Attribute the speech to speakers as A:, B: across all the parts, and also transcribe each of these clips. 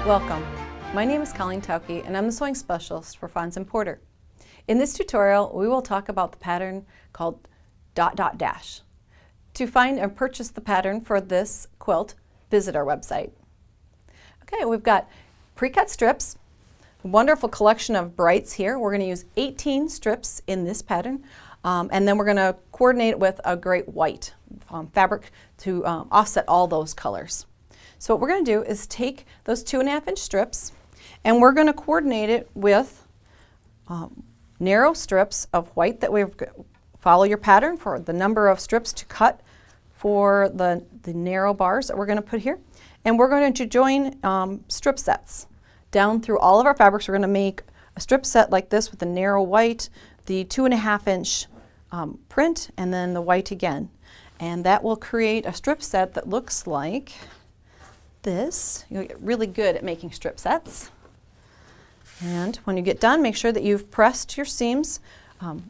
A: Welcome. My name is Colleen Tauke and I'm the sewing specialist for Fons & Porter. In this tutorial, we will talk about the pattern called ... To find and purchase the pattern for this quilt, visit our website. Okay, we've got pre-cut strips, a wonderful collection of brights here. We're going to use 18 strips in this pattern, and then we're going to coordinate it with a great white fabric to offset all those colors. So what we're going to do is take those 2.5-inch strips and we're going to coordinate it with narrow strips of white that we've follow your pattern for the number of strips to cut for the narrow bars that we're going to put here. And we're going to join strip sets down through all of our fabrics. We're going to make a strip set like this with the narrow white, the 2.5-inch print, and then the white again. And that will create a strip set that looks like this. You'll get really good at making strip sets. And when you get done, make sure that you've pressed your seams.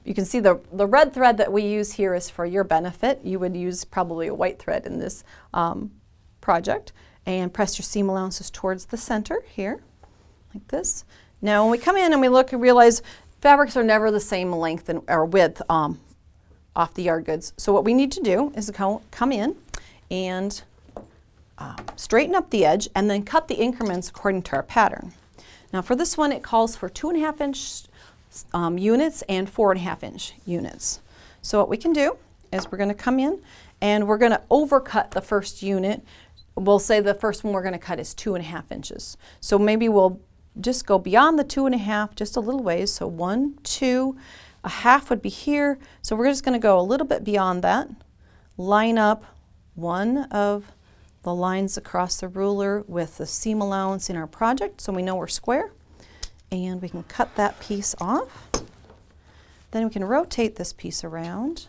A: You can see the red thread that we use here is for your benefit. You would use probably a white thread in this project. And press your seam allowances towards the center here, like this. Now when we come in and we look and realize fabrics are never the same length or width off the yard goods. So what we need to do is come in and straighten up the edge and then cut the increments according to our pattern. Now for this one, it calls for 2.5-inch units and 4.5-inch units. So what we can do is we're going to come in and we're going to overcut the first unit. We'll say the first one we're going to cut is 2.5 inches. So maybe we'll just go beyond the 2.5 just a little ways. So 1, 2, a half would be here. So we're just going to go a little bit beyond that. Line up one of the lines across the ruler with the seam allowance in our project so we know we're square. And we can cut that piece off. Then we can rotate this piece around.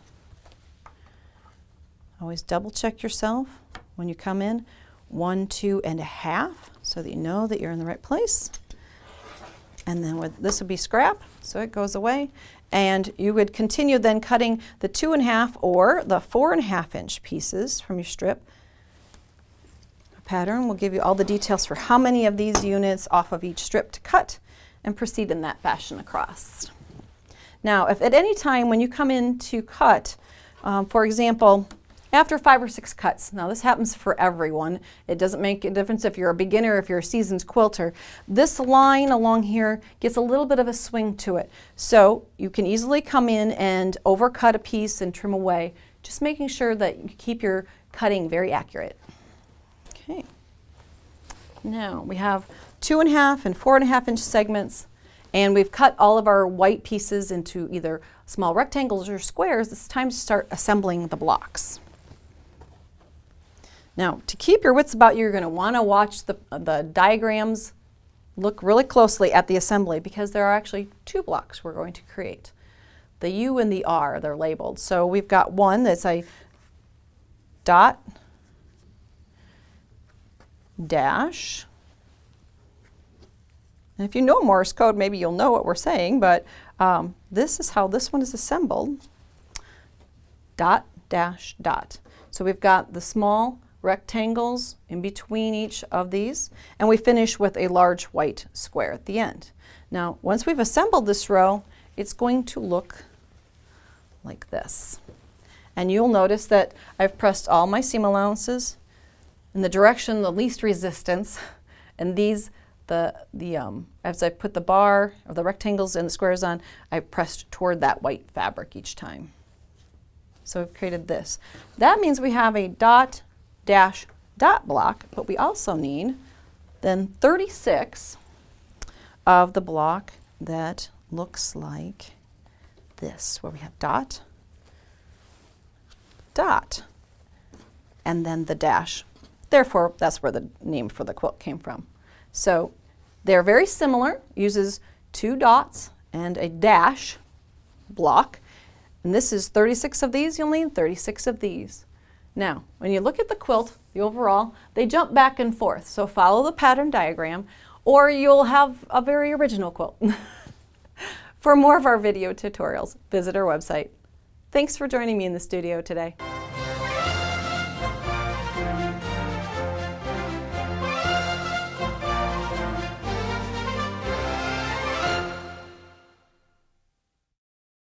A: Always double check yourself when you come in. 1, 2 1/2 so that you know that you're in the right place. And then this would be scrap, so it goes away. And you would continue then cutting the 2.5 or the 4.5-inch pieces from your strip. The pattern will give you all the details for how many of these units off of each strip to cut, and proceed in that fashion across. Now, if at any time when you come in to cut, for example, after 5 or 6 cuts, now this happens for everyone, it doesn't make a difference if you're a beginner, if you're a seasoned quilter, this line along here gets a little bit of a swing to it. So you can easily come in and overcut a piece and trim away, just making sure that you keep your cutting very accurate. Okay. Now we have 2.5 and 4.5-inch segments, and we've cut all of our white pieces into either small rectangles or squares. It's time to start assembling the blocks. Now, to keep your wits about you, you're going to want to watch the diagrams, look really closely at the assembly, because there are actually 2 blocks we're going to create. The U and the R, they're labeled. So we've got one that's a dot, dash. And if you know Morse code, maybe you'll know what we're saying, but this is how this one is assembled. Dot, dash, dot. So we've got the small rectangles in between each of these, and we finish with a large white square at the end. Now, once we've assembled this row, it's going to look like this. And you'll notice that I've pressed all my seam allowances in the direction, the least resistance, and these as I put the bar or the rectangles and the squares on, I pressed toward that white fabric each time. So we've created this. That means we have a dot, dash, dot block, but we also need then 36 of the block that looks like this, where we have dot, dot, and then the dash. Therefore, that's where the name for the quilt came from. So they're very similar, uses 2 dots and a dash block. And this is 36 of these, you'll need 36 of these. Now, when you look at the quilt, the overall, they jump back and forth. So follow the pattern diagram or you'll have a very original quilt. For more of our video tutorials, visit our website. Thanks for joining me in the studio today.